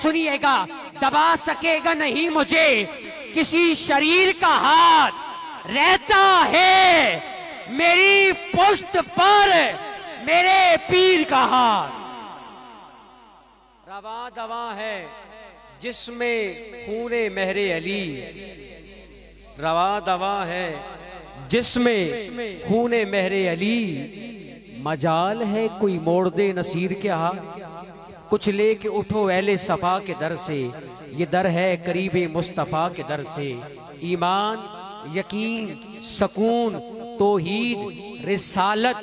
सुनिएगा, दबा सकेगा नहीं मुझे किसी शरीर का हाथ, रहता है मेरी पुश्त पर मेरे पीर का हाथ। रवा दवा है जिसमें खूने महरे अली, रवा दवा है जिसमें खूने महरे अली, मजाल है कोई मोड़ दे नसीर के हाथ, कुछ लेके उठो अहले सफा के दर से, ये दर है करीबे मुस्तफा के दर से। ईमान, यकीन, सकून, तौहीद, रिसालत,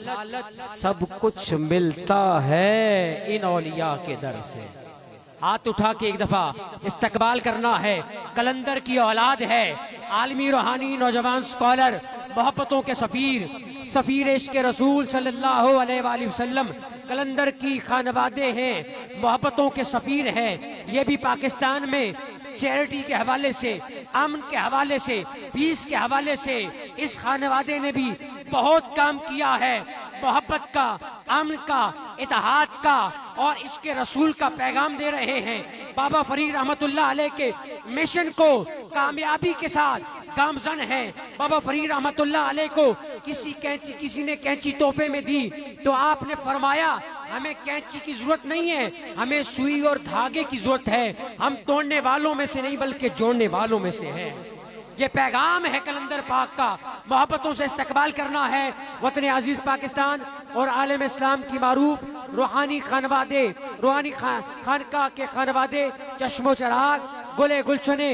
सब कुछ मिलता है इन औलिया के दर से। हाथ उठा के एक दफा इस्तकबाल करना है। कलंदर की औलाद है, आलमी रूहानी नौजवान स्कॉलर, मोहब्बतों के सफीर, सफीर इश्क़ रसूल सल्लल्लाहु अलैहि वसल्लम कलंदर की खानवादे हैं, मोहब्बतों के सफीर हैं। ये भी पाकिस्तान में चैरिटी के हवाले से, अमन के हवाले से, पीस के हवाले से इस खानवादे ने भी बहुत काम किया है। मोहब्बत का, अमन का, इत्तेहाद का और इसके रसूल का पैगाम दे रहे हैं। बाबा फरीद रहमतुल्लाह अलैह के मिशन को कामयाबी के साथ गामजन है। बाबा फरीद रहमतुल्लाह अलैह को किसी ने कैंची तोहफे में दी तो आपने फरमाया हमें कैंची की जरूरत नहीं है, हमें सुई और धागे की जरूरत है। हम तोड़ने वालों में से नहीं बल्कि जोड़ने वालों में से हैं। ये पैगाम है कलंदर पाक का। मोहब्बतों से इस्तकबाल करना है वतन अजीज पाकिस्तान और आलम इस्लाम की मारूफ रूहानी खानवादे, रूहानी खानका के खानवादे, चश्मो चराग, गुले गुलशने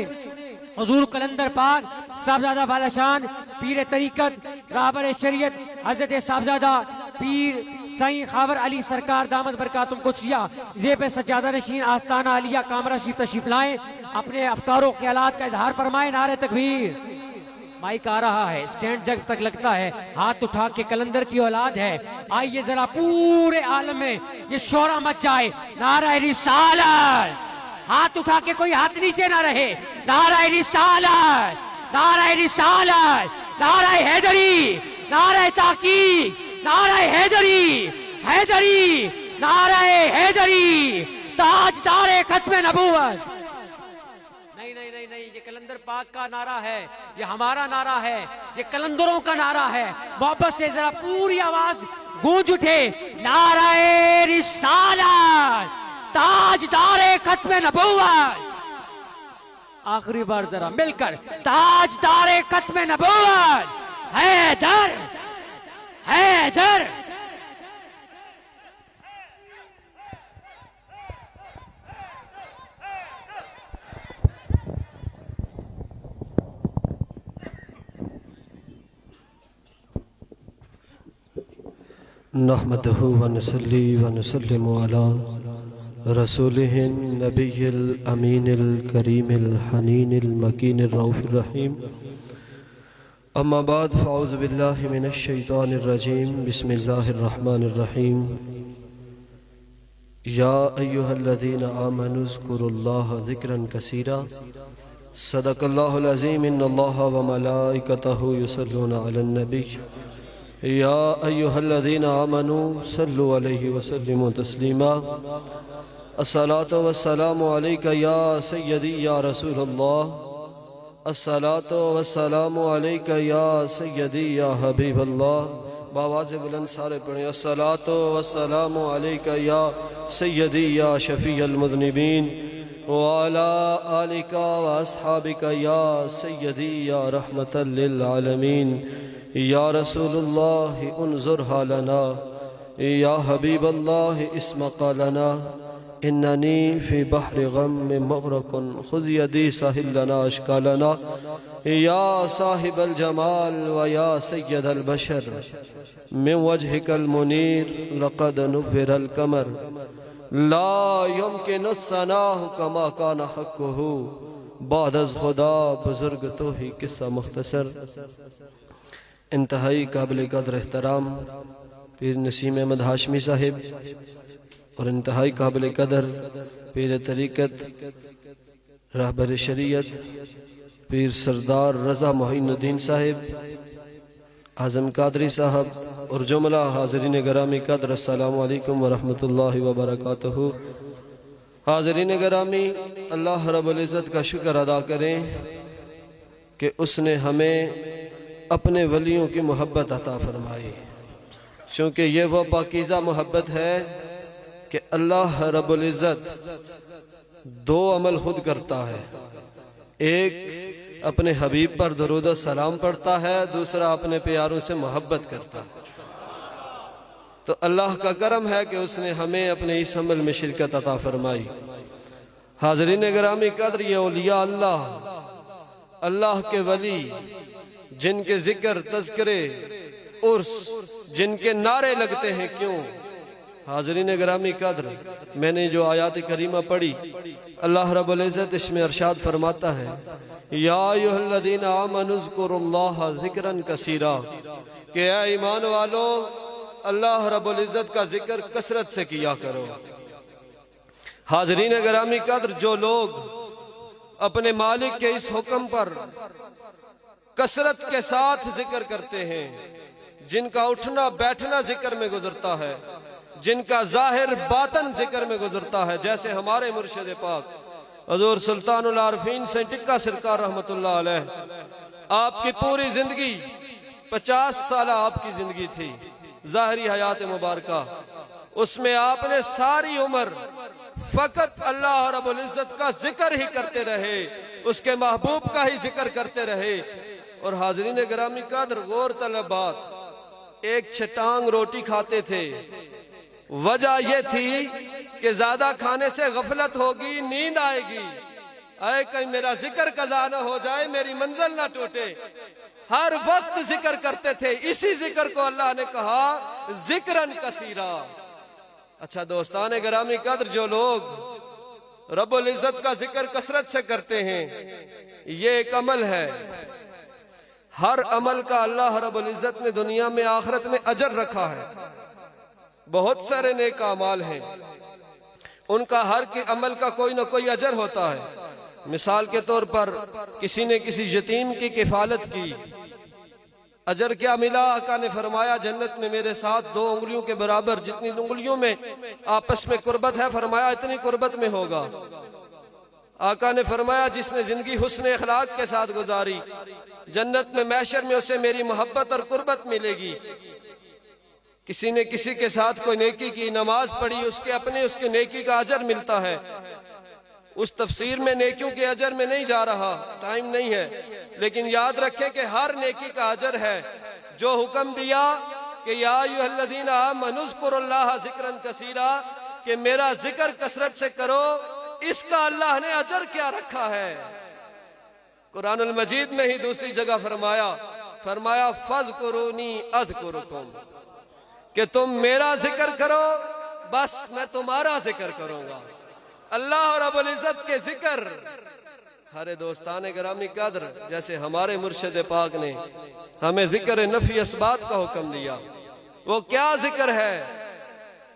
हुजूर कलंदर पाक साहबजादा बालाशान पीर तरीकत राहबर शरीयत हजरत साहबजादा पीर साईं खावर अली सरकार दामद बरकातुम कुदसिया ज़ेब सज्जादा नशीन आस्ताना अलिया कामरा शरीफ तशरीफ लाएं, अपने अफ्तारों के हालात का इजहार फरमाएं। नारे तकबीर। माइक आ रहा है, स्टैंड जग तक लगता है। हाथ उठा के कलंदर की औलाद है, आइए जरा पूरे आलम में ये शोरा मच जाए। नारा रिसालत, हाथ उठा के कोई हाथ नीचे ना रहे। नारा रिसालत, नारा रिसालत, नारा हैदरी, नारा ताकीद, नारा हैदरी, हैदरी, नारा हैदरी, ताजदार खत्म नबूवत। नहीं नहीं नहीं नहीं, ये कलंदर पाक का नारा है, ये हमारा नारा है, ये कलंदरों का नारा है। मोहब्बत से जरा पूरी आवाज गूंज उठे। नारा रिसालत, ताजदार खत्म नबूवत। आखिरी बार जरा मिलकर, ताजदार खत्म नबूवत हैदर, हैदर। नहमदहु व नसल्ली व नसल्लिमु अला रसूलिहिन नबिय्यिल अमीनिल करीमिल हनीनिल मकीनिर रऊफिर रहीम। अम्मा बाद फ़अऊज़ु बिल्लाहि मिनश शैतानिर रजीम। बिस्मिल्लाहिर रहमानिर रहीम। या अय्युहल्लज़ीना आमनू ज़्कुरुल्लाह ज़िक्रन कसीरा। सदक़ल्लाहुल अज़ीम। इन्नल्लाहा व मलाइकतहु युसल्लूना अलन नबी। या अय्युहल्लज़ीना आमनू सल्लु अलैहि व सल्लिमू तस्लीमा। अस्सलातु वस्सलामु अलैका या सय्यदी या रसूलल्लाह। अस्सलातु वस्सलामु अलैका या सय्यदी या हबीबल्लाह। बावाज़ बुलंद सारे पढ़ें। अस्सलातु वस्सलामु अलैका या सय्यदी या शफ़ीअल मुज़निबीन व अला आलिका व अस्हाबिका या सय्यदी या रहमतल लिल आलमीन। या रसूलुल्लाह उन्ज़ुर हालना, या हबीबल्लाह इस्मक़ लना, इन्ननी फ़ी बहरि ग़म मग़रक़ुन ख़ुज़ यदी साहिल लना अश्कालना। या साहिबल जमाल व या सय्यदल बशर मिन वजहिकल मुनीर लक़द नुव्विरल क़मर। ला युमकिनु सनाहु कमा कान हक़्क़ुहु बाद अज़ खुदा बुज़ुर्ग तो ही किस्सा मुख्तसर। इंतहाई काबिल कदर एहतराम पीर नसीम अहमद हाशमी साहिब और इंतहाई काबिल कदर पीर तरीक़त रहबर शरीयत पीर सरदार रज़ा मोइनुद्दीन साहिब, आज़म कादरी साहब और जुमला हाज़रीन गरामी कदर। अस्सलामु अलैकुम व रहमतुल्लाहि व बरकातुहू। हाज़रीन गिरामी, अल्लाह रब्बुल इज़्ज़त का शुक्र अदा करें कि उसने हमें अपने वलियों की मोहब्बत अता फरमाई। क्योंकि ये वो पाकीज़ा मोहब्बत है कि अल्लाह रब्बुल इज़्ज़त दो अमल खुद करता है। एक अपने हबीब पर दरूद व सलाम पढ़ता है, दूसरा अपने प्यारों से मोहब्बत करता है। तो अल्लाह का करम है कि उसने हमें अपने इस अमल में शिरकत अता फरमाई। हाज़रीन गिरामी कद्र, ये औलिया अल्लाह, अल्लाह के वली, जिनके जिक्र, तज़किरे, उर्स, जिनके नारे लगते हैं, क्यों? हाज़रीन गिरामी कद्र, मैंने जो आयात करीमा पढ़ी, अल्लाह रब्बुल इज़्ज़त इसमें अरशाद फरमाता है, या अय्युहल्लज़ीना आमनू ज़्कुरुल्लाह ज़िक्रन कसीरा, कि ऐ ईमान वालो, अल्लाह रब्बुल इज़्ज़त का जिक्र कसरत से किया करो। हाज़रीन गिरामी कद्र, जो लोग अपने मालिक के इस हुक्म पर कसरत के साथ जिक्र करते हैं, जिनका उठना बैठना जिक्र में गुजरता है, जिनका जाहिर बातन जिक्र में गुजरता है, जैसे हमारे मुर्शिद पाक हज़ूर सुल्तानुल आरिफीन से टिक्का सरकार रहमतुल्लाह अलैह, आपकी पूरी जिंदगी 50 साल आपकी जिंदगी थी, जाहिरी हयात मुबारका, उसमें आपने सारी उम्र फकत अल्लाह रब्बुल इज़्ज़त का जिक्र ही करते रहे, उसके महबूब का ही जिक्र करते रहे। और हाज़रीन गिरामी कद्र, गौर तलब बात, एक छटांग रोटी खाते थे। वजह यह थी कि ज्यादा खाने से गफलत होगी, नींद आएगी, आए कहीं मेरा जिक्र कज़ा न हो जाए, मेरी मंजिल ना टूटे। हर वक्त जिक्र करते थे। इसी जिक्र को अल्लाह ने कहा जिक्रन कसीरा। अच्छा दोस्तान गिरामी कद्र, जो लोग रब्बुल इज़्ज़त का जिक्र कसरत से करते हैं, ये एक अमल है। हर अमल का अल्लाह रब्बुल इज़्ज़त ने दुनिया में आखिरत में अजर रखा है। बहुत सारे नेक अमाल हैं, उनका हर के अमल का कोई ना कोई अजर होता है। मिसाल के तौर पर किसी ने किसी यतीम की किफालत की, अजर क्या मिला? आका ने फरमाया जन्नत में मेरे साथ 2 उंगलियों के बराबर, जितनी उंगलियों में आपस में कुर्बत है, फरमाया इतनी कुर्बत में होगा। आका ने फरमाया जिसने जिंदगी हुस्न अखलाक के साथ गुजारी, जन्नत में महशर में उसे मेरी मोहब्बत और कुर्बत मिलेगी। किसी ने किसी के साथ कोई नेकी की, नमाज पढ़ी, उसके नेकी का अजर मिलता है। उस तफसीर में नेकियों के अजर में नहीं जा रहा, टाइम नहीं है, लेकिन याद रखें कि हर नेकी का अजर है। जो हुक्म दिया कि या अय्युहल्लज़ीना आमनू ज़्कुरुल्लाह ज़िक्रन कसीरा, कि मेरा जिक्र कसरत से करो, इसका अल्लाह ने अजर क्या रखा है? कुरानुल मजीद में ही दूसरी जगह फरमाया फ़ज़्कुरूनी अज़्कुरुकुम, कि तुम मेरा जिक्र करो, बस मैं तुम्हारा जिक्र करूंगा। अल्लाह रब्बुल इज़्ज़त के जिक्र। हरे दोस्तान गिरामी कद्र, जैसे हमारे मुर्शिद पाक ने हमें जिक्र नफी असबात का हुक्म दिया, वो क्या जिक्र है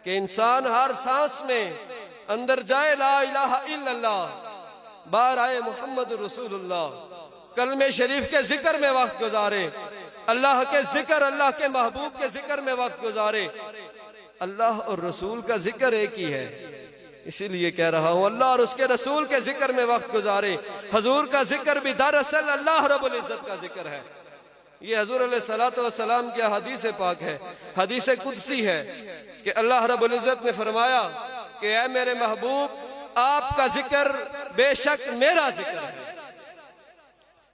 कि इंसान हर सांस में अंदर जाए ला इलाहा इल्लल्लाह, बाहर आए मोहम्मद रसूलुल्लाह, कलमे शरीफ के जिक्र में वक्त गुजारे, अल्लाह के जिक्र, अल्लाह के महबूब के जिक्र में वक्त गुजारे। अल्लाह और रसूल का जिक्र एक ही है, इसीलिए कह रहा हूं अल्लाह और उसके रसूल के जिक्र में वक्त गुजारे। हजूर का जिक्र भी दरअसल अल्लाह रब्बुल इज़्ज़त का जिक्र है। ये हजूर अलैहिस्सलातु वस्सलाम की हदीस पाक है, हदीस कुदसी है कि अल्लाह रब्बुल इज़्ज़त ने फरमाया कि ऐ मेरे महबूब, आपका जिक्र बेशक मेरा जिक्र है।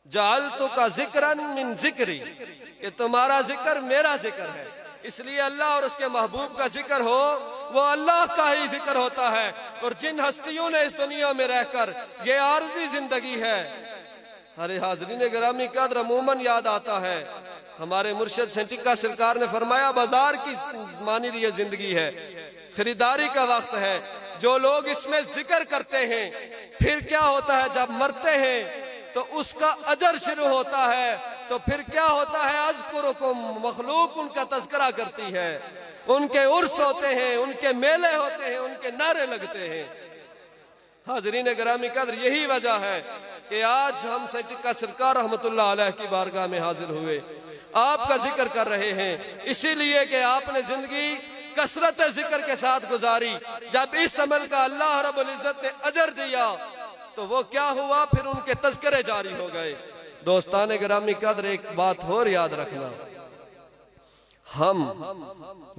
जालतु का जिक्रन मिन जिक्री, कि तुम्हारा जिक्र मेरा जिक्र है। इसलिए अल्लाह और उसके महबूब का जिक्र हो, वो अल्लाह का ही जिक्र होता है। और जिन हस्तियों ने इस दुनिया में रहकर, ये आर्जी जिंदगी है। अरे हाज़रीन गिरामी कद्र, अमूमन याद आता है हमारे मुर्शिद टिक्का सरकार ने फरमाया बाजार की मानी ये जिंदगी है, खरीदारी का वक्त है। जो लोग इसमें जिक्र करते हैं, फिर क्या होता है? जब मरते हैं तो उसका अजर शुरू होता है। तो फिर क्या होता है? अज़्कुरुकुम, मखलूक उनका तज़किरा करती है, उनके उर्स होते हैं, उनके मेले होते हैं, उनके नारे लगते हैं। हाज़रीन गिरामी कद्र, यही वजह है कि आज हम टिक्का सरकार रहमतुल्लाह अलैह की बारगाह में हाजिर हुए, आपका जिक्र कर रहे हैं। इसीलिए कि आपने जिंदगी कसरत जिक्र के साथ गुजारी। जब इस अमल का अल्लाह रब्बुल इज्जत ने अजर दिया तो वो क्या हुआ, फिर उनके तज़किरे जारी हो गए। दोस्तान गिरामी कदर, एक बात और याद रखना, हम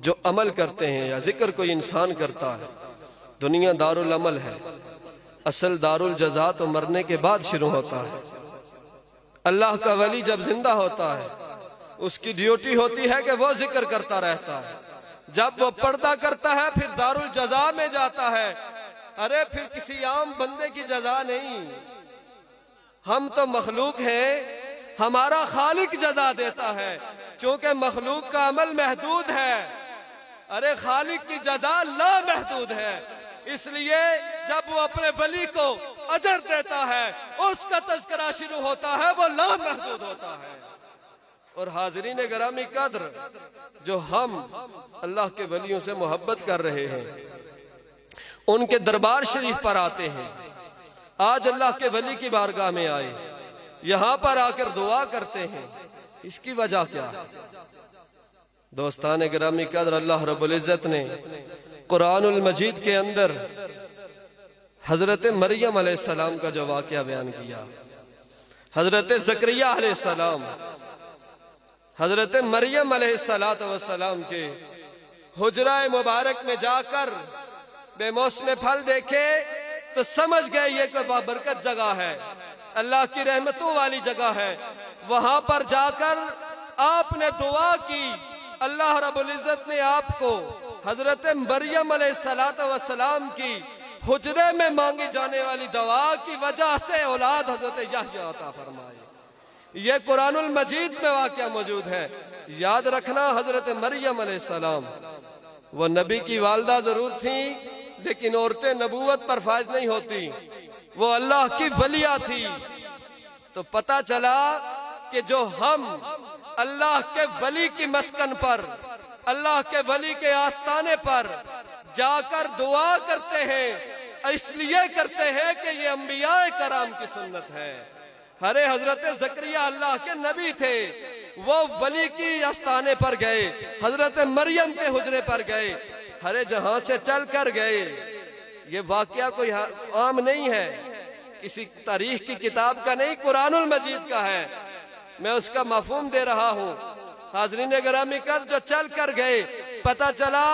जो अमल करते हैं या जिक्र कोई इंसान करता है, दुनिया दारुल अमल है, असल दारुल जज़ा तो मरने के बाद शुरू होता है। अल्लाह का वली जब जिंदा होता है उसकी ड्यूटी होती है कि वो जिक्र करता रहता है। जब वो पर्दा करता है फिर दारुल जज़ा में जाता है। अरे फिर किसी आम बंदे की जज़ा नहीं, हम तो मखलूक हैं, हमारा खालिक जज़ा देता है, क्योंकि मखलूक का अमल महदूद है। अरे खालिक की जज़ा ला महदूद है, इसलिए जब वो अपने वली को अजर देता है उसका तज़किरा शुरू होता है, वो ला महदूद होता है। और हाज़रीन गिरामी कद्र, जो हम अल्लाह के वलियों से मोहब्बत कर रहे हैं, उनके दरबार शरीफ पर आते हैं, आज अल्लाह के वली की बारगाह में आए, यहाँ पर आकर दुआ करते हैं, इसकी वजह क्या है? दोस्तान गिरामी कद्र, अल्लाह रब्बुल इज्जत ने कुरानुल मजीद के अंदर हजरत मरियम अलैहिस्सलाम का जो वाक़या बयान किया, हजरत ज़करिया अलैहिस्सलाम हजरत मरियम अलैहिस्सलाम के हुजरा मुबारक में जाकर बेमौसम फल देखे तो समझ गए ये कोई बाबरकत जगह है, अल्लाह की रहमतों वाली जगह है। वहां पर जाकर आपने दुआ की, अल्लाह रब्बुल इज्जत ने आपको हजरत मरियम अलैहिस्सलाम की हुजरे में मांगी जाने वाली दवा की वजह से औलाद हजरत यहया अता फरमाए। ये कुरानुल मजीद में वाक़या मौजूद है। याद रखना, हजरत मरियम अलैहिस्सलाम वो नबी की वालदा जरूर थी, लेकिन औरतें नबूवत पर फायज नहीं होती, वो अल्लाह की वलिया थी। तो पता चला कि जो हम अल्लाह के वली की मस्कन पर, अल्लाह के वली के आस्ताने पर जाकर दुआ करते हैं, इसलिए करते हैं कि ये अंबिया कराम की सुन्नत है। अरे हजरत ज़करिया अल्लाह के नबी थे, वो वली की आस्ताने पर गए, हजरत मरियम के हुजरे पर गए, हरे जहां से चल कर गए। ये वाकया कोई आम नहीं है, किसी तारीख की किताब का नहीं, कुरानुल मजीद का है। मैं उसका मफहूम दे रहा हूँ। हाज़रीन गिरामी कर, जो चल कर गए, पता चला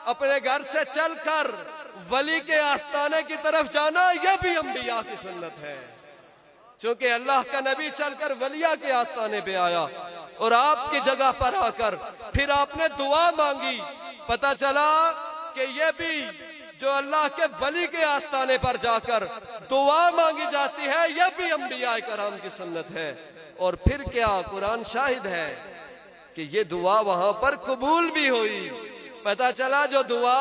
अपने घर से चलकर वली के आस्ताने की तरफ जाना, यह भी अंबिया की सुन्नत है। क्योंकि अल्लाह का नबी चलकर वलिया के आस्ताने पे आया और आपकी जगह पर आकर फिर आपने दुआ मांगी। पता चला कि यह भी जो अल्लाह के वली के आस्ताने पर जाकर दुआ मांगी जाती है, यह भी अंबिया कराम की सुन्नत है। और फिर क्या, कुरान शाहिद है कि ये दुआ वहां पर कबूल भी हुई। पता चला जो दुआ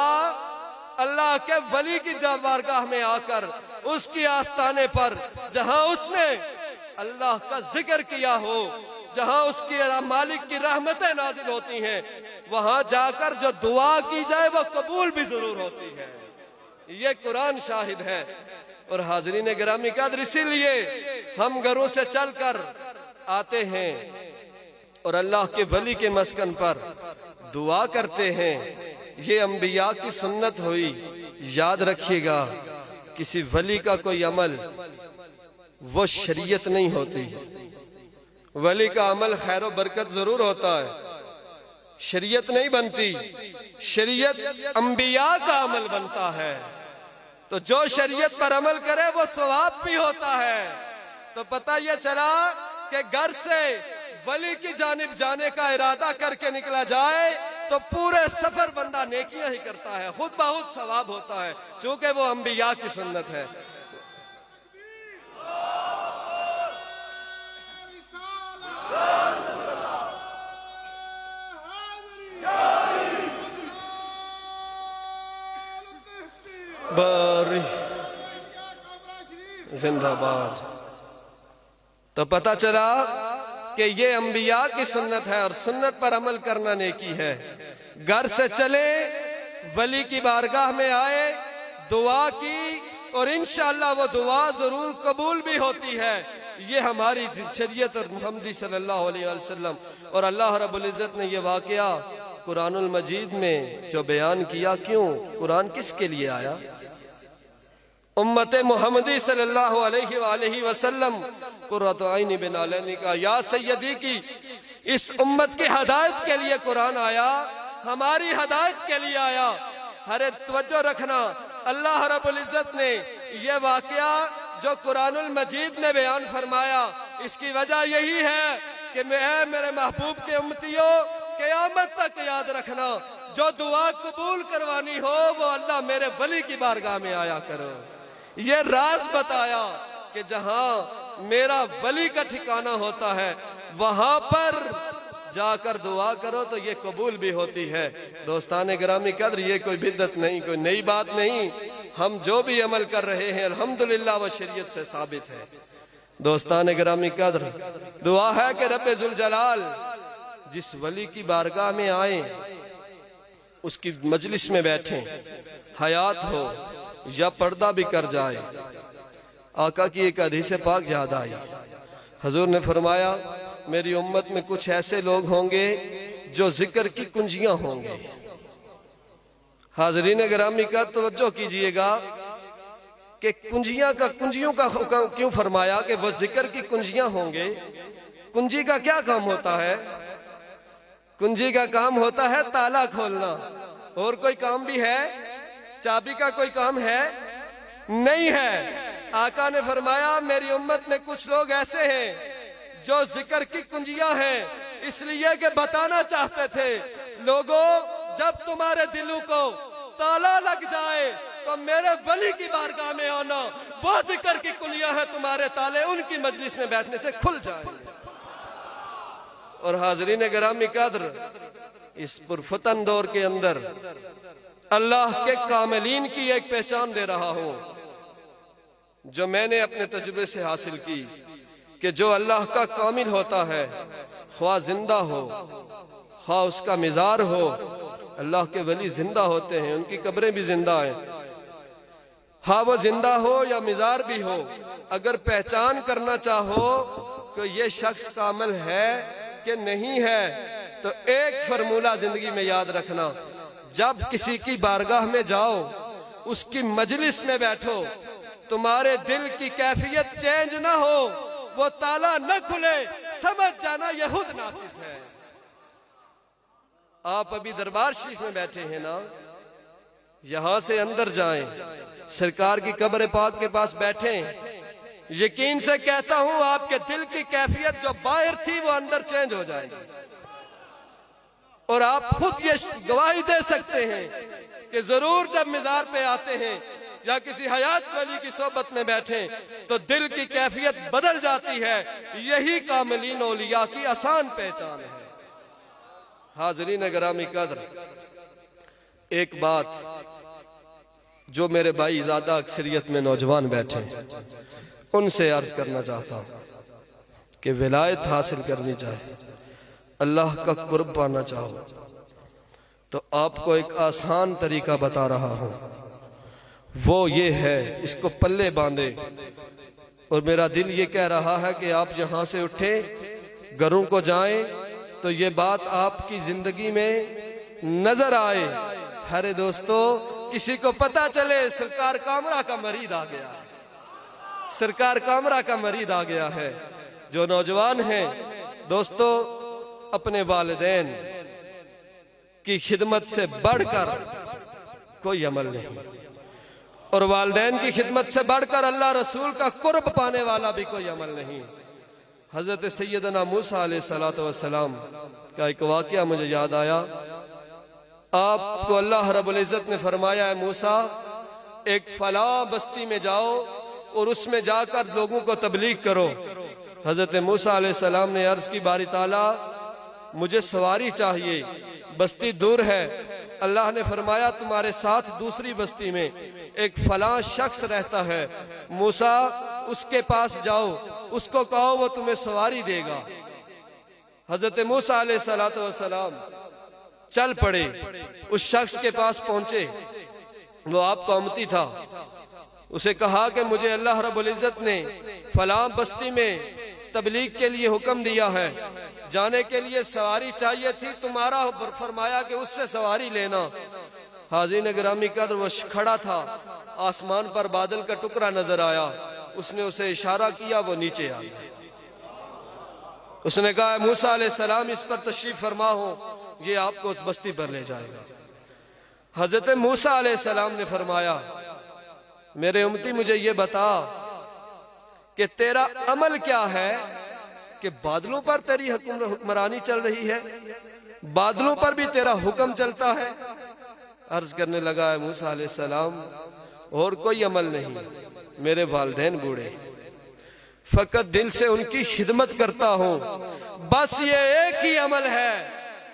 अल्लाह के वली की बारगाह में आकर उसकी आस्ताने पर, जहां उसने अल्लाह का जिक्र किया हो, जहां उसकी मालिक की रहमतें नाजिल होती हैं, वहां जाकर जो दुआ की जाए वो कबूल भी जरूर होती है। ये कुरान शाहिद है। और हाज़रीन गिरामी कद्र, इसीलिए हम घरों से चलकर आते हैं और अल्लाह के वली के मस्कन पर दुआ करते हैं। ये अंबिया की सुन्नत हुई। याद रखिएगा, किसी वली का कोई अमल वो शरीयत नहीं होती। वली का अमल खैर बरकत जरूर होता है, शरीयत नहीं बनती। शरीयत अंबिया का अमल बनता है। तो जो शरीयत पर अमल करे वो सवाब भी होता है। तो पता ये चला कि घर से वली की जानिब जाने का इरादा करके निकला जाए तो पूरे सफर बंदा नेकियां ही करता है, खुद बहुत सवाब होता है, क्योंकि वो अंबिया की सुन्नत है। बारी जिंदाबाद। तो पता चला कि ये अंबिया की सुन्नत है और सुन्नत पर अमल करना नेकी है। घर से चले, वली की बारगाह में आए, दुआ की और इंशाअल्लाह वो दुआ जरूर कबूल भी होती है। ये हमारी शरीयत और मुहम्मदी सल्लल्लाहु अलैहि वसल्लम और अल्लाह रब्बुल इज्जत ने ये वाकया कुरानुल मजीद में जो बयान किया, क्यों कुरान किसके लिए आया? उम्मत मोहम्मदी सल्लल्लाहु अलैहि वसल्लम कुर्रतु ऐनी बिलाल ने कहा, या सैयदी की इस उम्मत की हदायत के लिए कुरान आया, हमारी हदायत के लिए आया। हरे तवज्जो रखना, अल्लाह रब्बुल इज्जत ने यह वाकया जो कुरानुल मजीद ने बयान फरमाया, इसकी वजह यही है कि मैं मेरे महबूब के उम्मतियों क़यामत तक याद रखना, जो दुआ कबूल करवानी हो वो अल्लाह मेरे वली की बारगाह में आया करो। ये राज बताया कि जहां मेरा वली का ठिकाना होता है वहां पर जाकर दुआ करो तो ये कबूल भी होती है। दोस्तान गिरामी कद्र, ये कोई बिद्दत नहीं, कोई नई बात नहीं। हम जो भी अमल कर रहे हैं अल्हम्दुलिल्लाह वो शरीयत से साबित है। दोस्तान गिरामी कद्र, दुआ है कि रब्बे जुल जलाल जिस वली की बारगाह में आए, उसकी मजलिस में बैठे, हयात हो या पर्दा भी कर जाए। आका की एक हदीस पाक याद आई, हजूर ने फरमाया, मेरी उम्मत में कुछ ऐसे लोग होंगे जो जिक्र की कुंजियां होंगे। हाजरीन गिरामी का तवज्जो कीजिएगा कि कुंजियों का हुक्म क्यों फरमाया कि वह जिक्र की कुंजियां होंगे। कुंजी का क्या काम होता है? कुंजी का काम होता है ताला खोलना। और कोई काम भी है? चाबी का कोई काम है? नहीं है। आका ने फरमाया, मेरी उम्मत में कुछ लोग ऐसे हैं जो जिक्र की कुंजियां हैं, इसलिए कि बताना चाहते थे, लोगों जब तुम्हारे दिलों को ताला लग जाए तो मेरे वली की बारगाह में आना, वो जिक्र की कुंजियां हैं, तुम्हारे ताले उनकी मजलिस में बैठने से खुल जाएंगे। और हाजरीन गिरामी कद्र, इस पुरफतन दौर के अंदर अल्लाह के कामिलीन की एक पहचान दे रहा हूं जो मैंने अपने तजुर्बे से हासिल की, कि जो अल्लाह का कामिल होता है, ख्वाह जिंदा हो ख्वाह उसका मिजार हो, अल्लाह के वली जिंदा होते हैं, उनकी कब्रें भी जिंदा हैं, हाँ वो जिंदा हो या मिजार भी हो। अगर पहचान करना चाहो कि ये शख्स कामिल है कि नहीं है, तो एक फॉर्मूला जिंदगी में याद रखना, जब किसी की बारगाह में जाओ, उसकी मजलिस में बैठो, तुम्हारे दिल की कैफियत चेंज ना हो, वो ताला न खुले, समझ जाना यहूद नाकिस है। आप अभी दरबार शरीफ में बैठे हैं ना, यहां से अंदर जाएं, सरकार की कब्र पाक के पास बैठे, यकीन से कहता हूं आपके दिल की कैफियत जो बाहर थी वो अंदर चेंज हो जाएगी। और आप खुद ये गवाही दे सकते हैं कि जरूर जब मिजार पे आते हैं या किसी हयात वली की सोबत में बैठे तो दिल की कैफियत बदल जाती है। यही कामिलीन औलिया की आसान पहचान है। हाजरीन गिरामी कद्र, एक बात जो मेरे भाई ज्यादा अक्सरियत में नौजवान बैठे, उनसे अर्ज करना चाहता हूं कि विलायत हासिल करनी चाहिए, अल्लाह का कुर्ब पाना चाहो तो आपको एक आसान तरीका बता रहा हूं, वो ये है, इसको पल्ले बांधे। और मेरा दिल ये कह रहा है कि आप यहां से उठे, घरों को जाएं, तो ये बात आपकी जिंदगी में नजर आए। हरे दोस्तों, किसी को पता चले सरकार कामरा का मरीद आ गया है, सरकार कामरा का मरीद आ गया है। जो नौजवान हैं दोस्तों, अपने वालिदैन की खिदमत से बढ़कर कोई अमल नहीं, और वालिदैन की खिदमत से बढ़कर अल्लाह रसूल का कुर्ब पाने वाला भी कोई अमल नहीं। हजरत सैयदना मूसा अलैहिस्सलातु वस्सलाम का एक वाकया मुझे याद आया। आपको अल्लाह रब्बुल इज्जत ने फरमाया है, मूसा एक फला बस्ती में जाओ और उसमें जाकर लोगों को तबलीग करो। हजरत मूसा अलैहिस्सलाम ने अर्ज की, बारी ताला मुझे सवारी चाहिए, बस्ती दूर है। अल्लाह ने फरमाया, तुम्हारे साथ दूसरी बस्ती में एक फला शख्स रहता है, मूसा उसके पास जाओ, उसको कहो वो तुम्हें सवारी देगा। हजरत मूसा अलैहिस्सलातु वस्सलाम चल पड़े, उस शख्स के पास पहुंचे। वो आपका उम्मती था। उसे कहा कि मुझे अल्लाह रब्बुल इज्जत ने फला बस्ती में तबलीग के लिए हुक्म दिया है, जाने के लिए सवारी चाहिए थी, तुम्हारा फरमाया कि उससे सवारी लेना। हाज़रीन गिरामी कद्र वो खड़ा था, आसमान पर बादल का टुकड़ा नजर आया, उसने उसे इशारा किया, वो नीचे आ गया। उसने कहा मूसा अलैहिस्सलाम इस पर तशरीफ फरमा हो, ये आपको उस बस्ती पर ले जाएगा। हजरत मूसा अलैहिस्सलाम ने फरमाया मेरे उम्मती मुझे ये बता कि तेरा अमल क्या है कि बादलों पर तेरी हुक्मरानी चल रही है, बादलों पर भी तेरा हुक्म चलता है। अर्ज करने लगा है मूसा अलैहिस्सलाम और कोई अमल नहीं, मेरे वालिदैन बूढ़े, फकत दिल से उनकी खिदमत करता हूं, बस ये एक ही अमल है,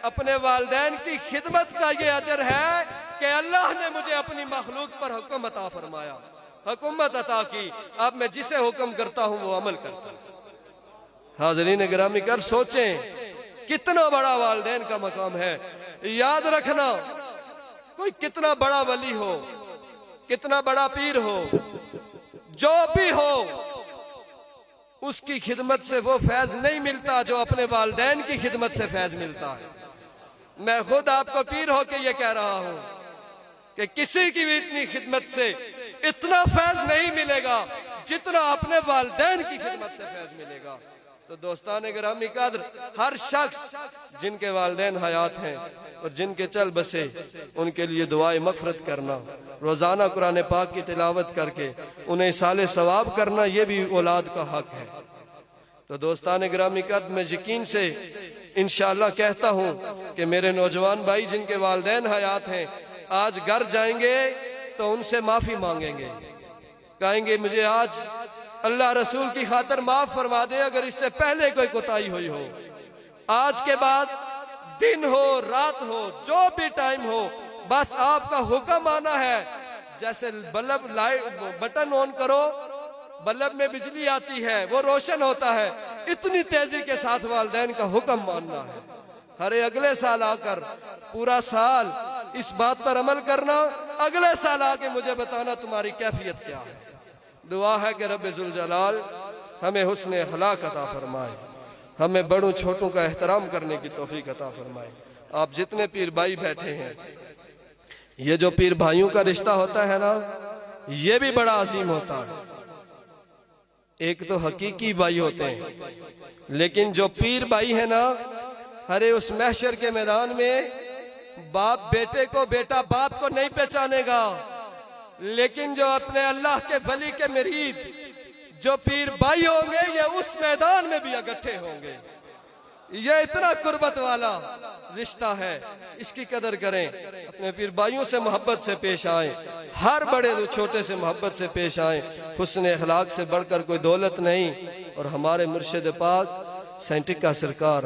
अपने वालिदैन की खिदमत का ये अजर है कि अल्लाह ने मुझे अपनी मखलूक पर हुक्म अता फरमाया, हुकूमत अता की, अब मैं जिसे हुक्म करता हूं वो अमल करता हूं। हाज़रीन गिरामी कर सोचें कितना बड़ा वालिदैन का मकाम है। याद रखना कोई कितना बड़ा वली हो, कितना बड़ा पीर हो, जो भी हो, उसकी खिदमत से वो फैज नहीं मिलता जो अपने वालिदैन की खिदमत से फैज मिलता है। मैं खुद आपको पीर होके ये कह रहा हूं कि किसी की भी इतनी खिदमत से इतना फैज नहीं मिलेगा जितना अपने वालिदैन की खिदमत से फैज मिलेगा। तो दोस्तान गिरामी कद्र, हर शख्स जिनके वालिदैन हयात हैं और जिनके चल बसे, उनके लिए दुआए मग़फ़िरत करना, रोजाना कुरान पाक की तिलावत करके उन्हें साले सवाब करना, ये भी औलाद का हक है। तो दोस्तान गिरामी कद्र, मैं यकीन से इंशाअल्लाह कहता हूँ कि मेरे नौजवान भाई जिनके वालिदैन हयात हैं, आज घर जाएंगे तो उनसे माफी मांगेंगे, कहेंगे मुझे आज अल्लाह रसूल की खातिर माफ फरमा दे अगर इससे पहले कोई कोताही हुई हो। आज के बाद दिन हो रात हो जो भी टाइम हो, बस आपका हुक्म आना है। जैसे बल्ब लाइट बटन ऑन करो, बल्ब में बिजली आती है, वो रोशन होता है, इतनी तेजी के साथ वालिदैन का हुक्म मानना है। हरे अगले साल आकर पूरा साल इस बात पर अमल करना, अगले साल आके मुझे बताना तुम्हारी कैफियत क्या है। दुआ है कि रब्बे जुल जलाल हमें हुस्न अखलाक अता फरमाए, हमें बड़ों छोटों का एहतराम करने की तौफीक अता फरमाए। आप जितने पीर भाई बैठे हैं, ये जो पीर भाइयों का रिश्ता होता है ना, ये भी बड़ा अजीम होता है। एक तो हकीकी भाई होते हैं, लेकिन जो पीर भाई है ना, हरे उस महशर के मैदान में बाप बेटे को, बेटा बाप को नहीं पहचानेगा, लेकिन जो अपने अल्लाह के वली के मुरीद जो पीर भाई होंगे, ये उस मैदान में भी इकट्ठे होंगे। ये इतना कुर्बत वाला रिश्ता है, इसकी कदर करें, अपने पीर भाइयों से मोहब्बत से पेश आए, हर बड़े तो छोटे से मोहब्बत से पेश आए। हुस्न अखलाक से बढ़कर कोई दौलत नहीं। और हमारे मुर्शिद पाक सैंटिका सरकार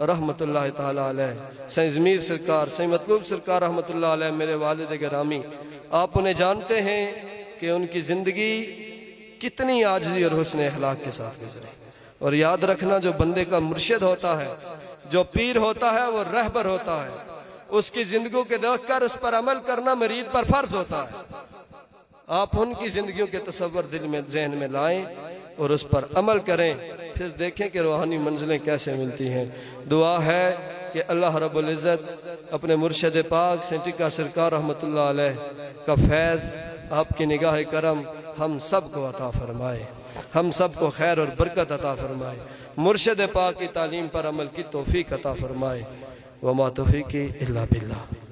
रहमतुल्लाह ताला अलैह, सैयद ज़मीर सरकार, सैयद मतलूब सरकार रहमतुल्लाह अलैह, मेरे वालिद गिरामी, आप उन्हें जानते हैं कि उनकी जिंदगी कितनी आजिज़ी और हुस्न अखलाक के साथ गुजरी। और याद रखना, जो बंदे का मुर्शिद होता है, जो पीर होता है, वो रहबर होता है, उसकी जिंदगी के देखकर उस पर अमल करना मरीद पर फर्ज होता है। आप उनकी जिंदगियों के तस्वर दिल में, जहन में लाएं और उस पर अमल करें, फिर देखें कि रूहानी मंजिलें कैसे मिलती हैं। दुआ है कि अल्लाह रब्बुल इज़्ज़त अपने मुर्शिद पाक सैंटिका सरकार रहमतुल्लाह अलैह का फैज़, आपकी निगाह करम हम सब को अता फरमाए, हम सब को खैर और बरकत अता फरमाए, मुर्शिद पाक की तालीम पर अमल की तौफीक अता फरमाए। वमा तौफीकी इल्ला बिल्लाह।